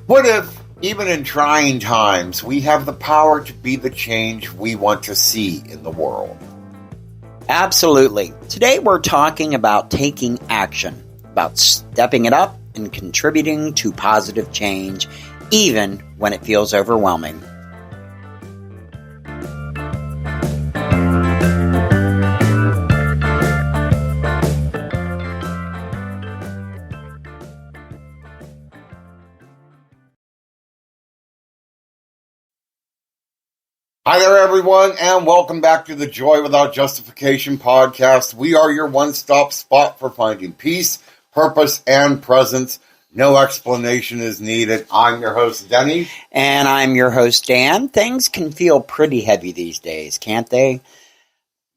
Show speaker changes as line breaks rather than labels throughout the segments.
What if, even in trying times, we have the power to be the change we want to see in the world?
Absolutely. Today we're talking about taking action, about stepping it up and contributing to positive change, even when it feels overwhelming.
Hi there, everyone, and welcome back to the Joy Without Justification podcast. We are your one-stop spot for finding peace, purpose, and presence. No explanation is needed. I'm your host, Denny.
And I'm your host, Dan. Things can feel pretty heavy these days, can't they?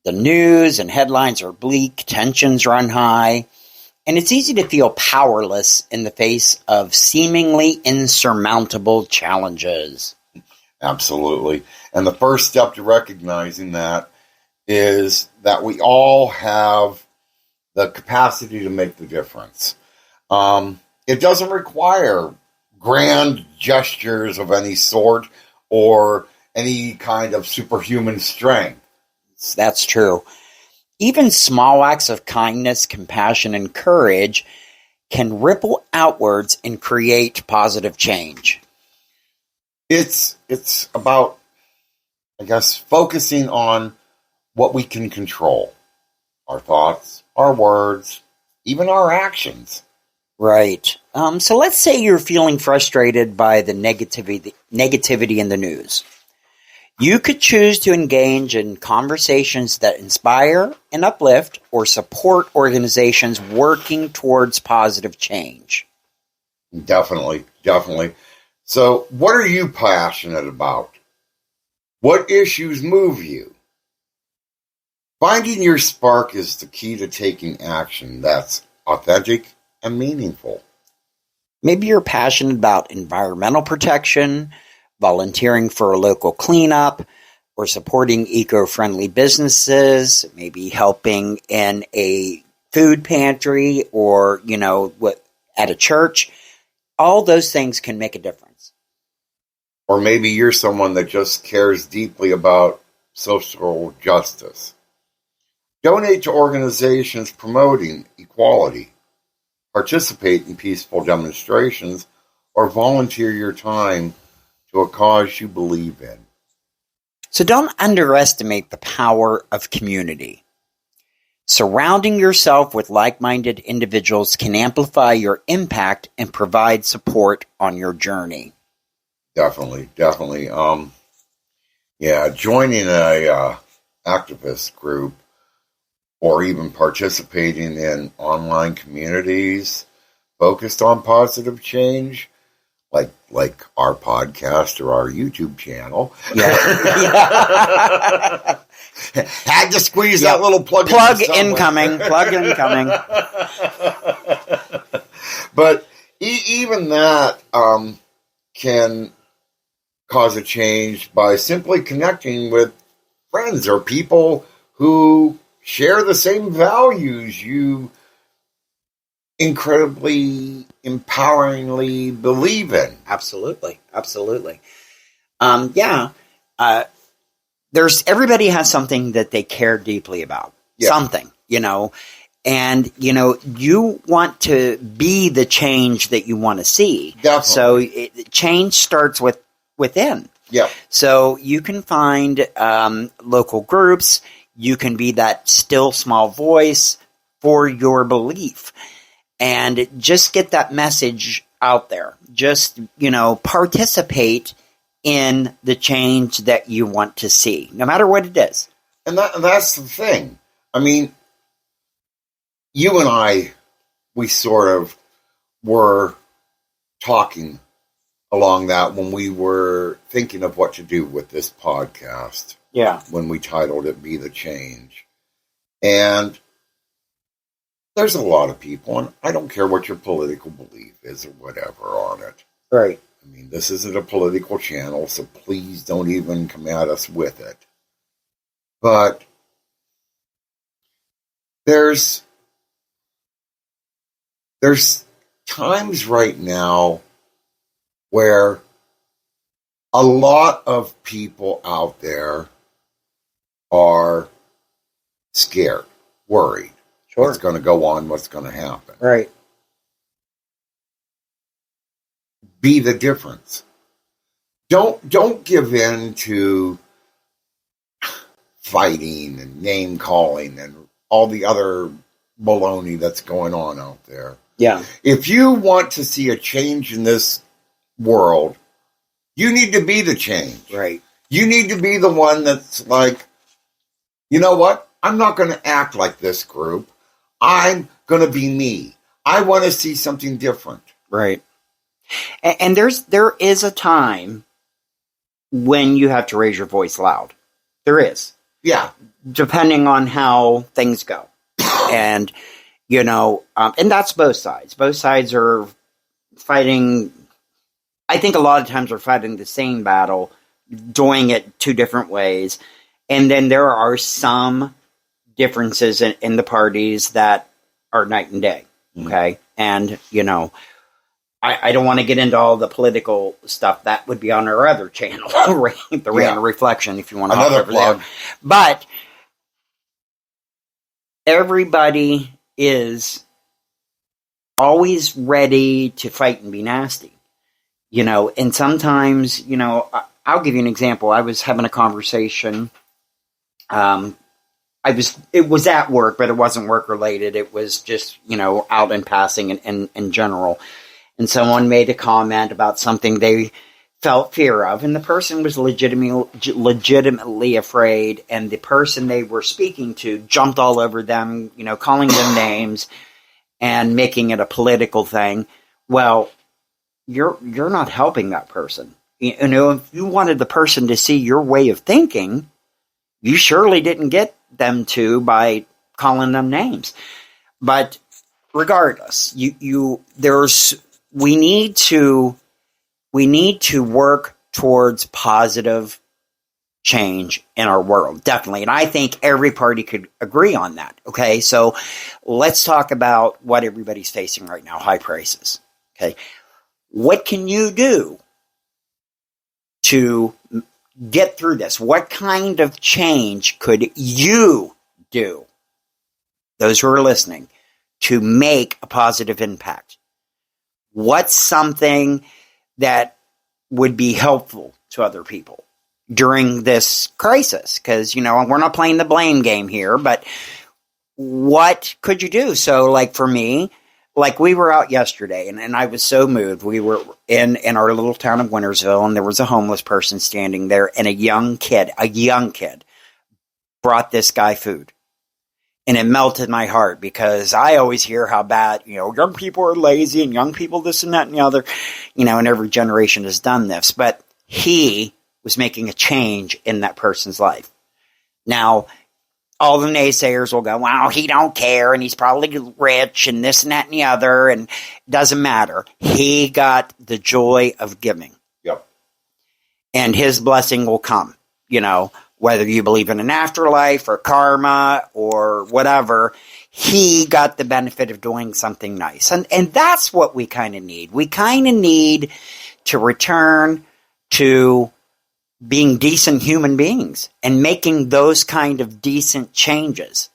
The news and headlines are bleak, tensions run high, and it's easy to feel powerless in the face of seemingly insurmountable challenges.
Absolutely. And the first step to recognizing that is that we all have the capacity to make the difference. It doesn't require grand gestures of any sort or any kind of superhuman strength.
That's true. Even small acts of kindness, compassion, and courage can ripple outwards and create positive change.
It's about, I guess, focusing on what we can control. Our thoughts, our words, even our actions.
Right. So let's say you're feeling frustrated by the negativity in the news. You could choose to engage in conversations that inspire and uplift or support organizations working towards positive change.
Definitely. So, what are you passionate about? What issues move you? Finding your spark is the key to taking action that's authentic and meaningful.
Maybe you're passionate about environmental protection, volunteering for a local cleanup, or supporting eco-friendly businesses, maybe helping in a food pantry or, at a church. All those things can make a difference.
Or maybe you're someone that just cares deeply about social justice. Donate to organizations promoting equality. Participate in peaceful demonstrations or volunteer your time to a cause you believe in.
So don't underestimate the power of community. Surrounding yourself with like-minded individuals can amplify your impact and provide support on your journey.
Definitely. Joining a activist group or even participating in online communities focused on positive change, like our podcast or our YouTube channel.
Yeah.
Had to squeeze that little plug
incoming. Plug incoming.
But even that can cause a change by simply connecting with friends or people who share the same values you incredibly empoweringly believe in.
Absolutely. Everybody has something that they care deeply about. Yeah. Something, and you want to be the change that you want to see.
Definitely.
So change starts within.
Yeah.
So you can find local groups. You can be that still small voice for your belief, and just get that message out there. Just participate in the change that you want to see, no matter what it is.
And that's the thing. I mean, you and I, we sort of were talking along that when we were thinking of what to do with this podcast.
Yeah.
When we titled it Be the Change. And there's a lot of people, and I don't care what your political belief is or whatever on it.
Right.
I mean, this isn't a political channel, so please don't even come at us with it. But there's times right now where a lot of people out there are scared, worried.
Sure.
What's going to go on? What's going to happen?
Right.
Be the difference. Don't give in to fighting and name calling and all the other baloney that's going on out there.
Yeah.
If you want to see a change in this world, you need to be the change.
Right.
You need to be the one that's like, you know what? I'm not going to act like this group. I'm going to be me. I want to see something different.
Right. And there is a time when you have to raise your voice loud. There is.
Yeah.
Depending on how things go. And, and that's both sides. Both sides are fighting. I think a lot of times they're fighting the same battle, doing it two different ways. And then there are some differences in the parties that are night and day. Okay. And, I don't want to get into all the political stuff. That would be on our other channel, the Random Reflection, if you want to hop over there. But everybody is always ready to fight and be nasty, and sometimes, I'll give you an example. I was having a conversation. It was at work, but it wasn't work related. It was just, out in passing and in general. And someone made a comment about something they felt fear of, and the person was legitimately afraid, and the person they were speaking to jumped all over them, calling them names and making it a political thing. Well, you're not helping that person. If you wanted the person to see your way of thinking, you surely didn't get them to by calling them names. But regardless, we need to work towards positive change in our world, definitely. And I think every party could agree on that. Okay, so let's talk about what everybody's facing right now: high prices. Okay, what can you do to get through this? What kind of change could you do, those who are listening, to make a positive impact? What's something that would be helpful to other people during this crisis? Because, we're not playing the blame game here, but what could you do? So, like for me, we were out yesterday and I was so moved. We were in our little town of Wintersville, and there was a homeless person standing there, and a young kid brought this guy food. And it melted my heart, because I always hear how bad, young people are lazy and young people this and that and the other, and every generation has done this. But he was making a change in that person's life. Now, all the naysayers will go, wow, he don't care, and he's probably rich and this and that and the other, and it doesn't matter. He got the joy of giving.
Yep.
And his blessing will come, whether you believe in an afterlife or karma or whatever. He got the benefit of doing something nice. And that's what we kind of need. We kind of need to return to being decent human beings and making those kind of decent changes.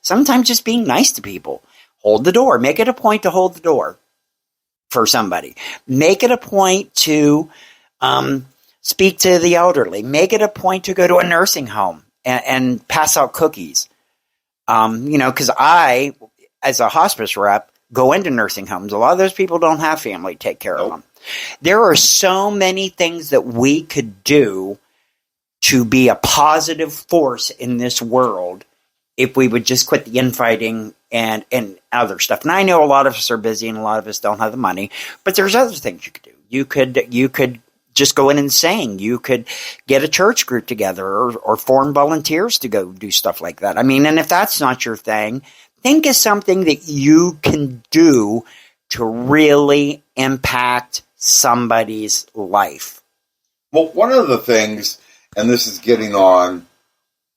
Sometimes just being nice to people. Hold the door. Make it a point to hold the door for somebody. Make it a point to speak to the elderly. Make it a point to go to a nursing home and pass out cookies. Because I, as a hospice rep, go into nursing homes. A lot of those people don't have family to take care of them. There are so many things that we could do to be a positive force in this world if we would just quit the infighting and other stuff. And I know a lot of us are busy and a lot of us don't have the money, but there's other things you could do. You could just go in and sing. You could get a church group together or form volunteers to go do stuff like that. I mean, and if that's not your thing, think of something that you can do to really impact somebody's life.
Well, one of the things, and this is getting on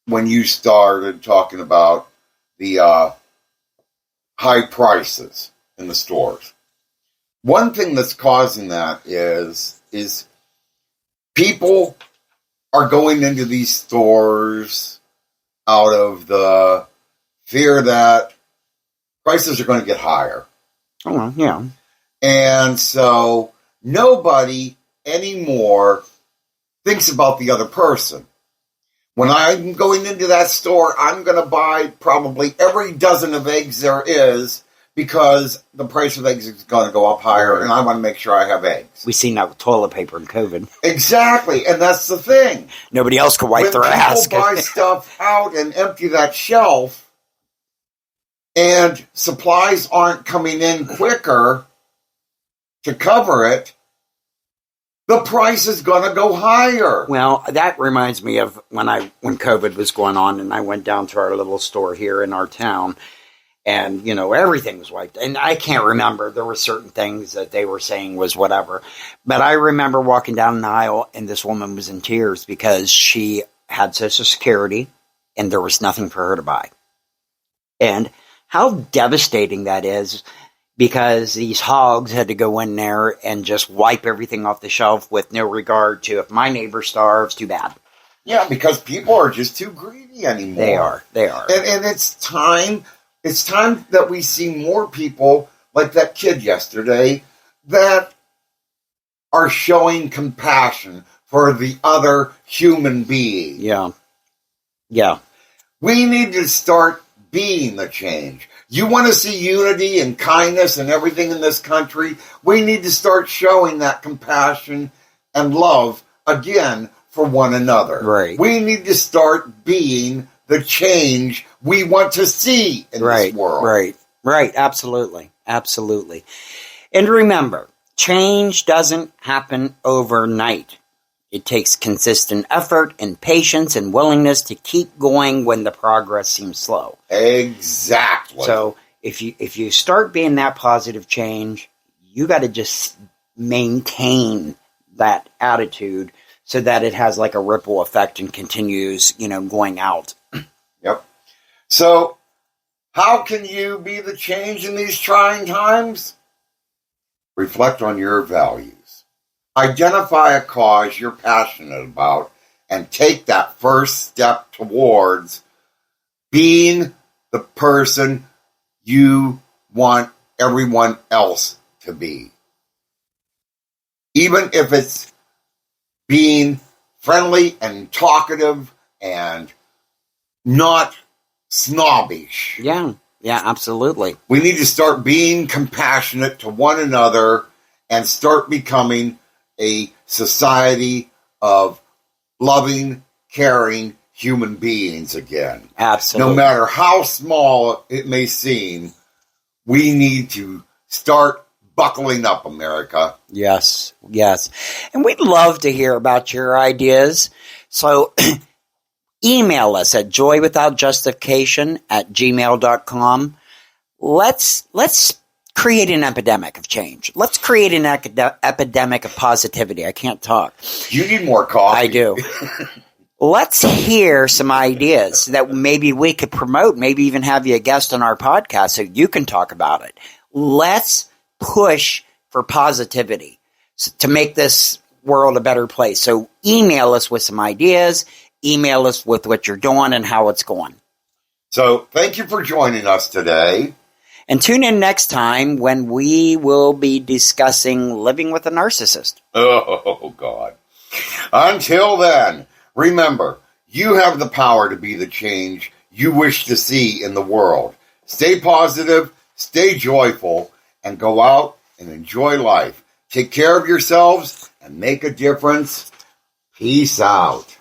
when you started talking about the high prices in the stores. one thing that's causing that is people are going into these stores out of the fear that prices are going to get higher.
Oh, yeah.
And so nobody anymore thinks about the other person. When I'm going into that store, I'm going to buy probably every dozen of eggs there is because the price of eggs is going to go up higher, and I want to make sure I have eggs.
We've seen that with toilet paper in COVID.
Exactly, and that's the thing.
Nobody else could wipe their ass.
When people buy stuff out and empty that shelf, and supplies aren't coming in quicker to cover it, the price is going to go higher.
Well, that reminds me of when COVID was going on, and I went down to our little store here in our town, and, everything was wiped. And I can't remember. There were certain things that they were saying was whatever. But I remember walking down the aisle, and this woman was in tears because she had Social Security, and there was nothing for her to buy. And how devastating that is, because these hogs had to go in there and just wipe everything off the shelf with no regard to if my neighbor starves, too bad.
Yeah, because people are just too greedy anymore.
They are.
And it's time that we see more people like that kid yesterday that are showing compassion for the other human being.
Yeah. Yeah.
We need to start being the change. You want to see unity and kindness and everything in this country? We need to start showing that compassion and love again for one another.
Right.
We need to start being the change we want to see in this world.
Right. Absolutely. And remember, change doesn't happen overnight. It takes consistent effort and patience and willingness to keep going when the progress seems slow.
Exactly.
So if you start being that positive change, you got to just maintain that attitude so that it has like a ripple effect and continues, going out.
Yep. So how can you be the change in these trying times? Reflect on your values. Identify a cause you're passionate about and take that first step towards being the person you want everyone else to be. Even if it's being friendly and talkative and not snobbish.
Yeah, absolutely.
We need to start being compassionate to one another and start becoming a society of loving, caring human beings again.
Absolutely.
No matter how small it may seem, we need to start buckling up, America.
Yes. And we'd love to hear about your ideas. So email us at joywithoutjustification@gmail.com. Let's create an epidemic of change. Let's create an epidemic of positivity. I can't talk.
You need more coffee.
I do. Let's hear some ideas that maybe we could promote, maybe even have you a guest on our podcast so you can talk about it. Let's push for positivity to make this world a better place. So email us with some ideas. Email us with what you're doing and how it's going.
So thank you for joining us today.
And tune in next time when we will be discussing living with a narcissist.
Oh, God. Until then, remember, you have the power to be the change you wish to see in the world. Stay positive, stay joyful, and go out and enjoy life. Take care of yourselves and make a difference. Peace out.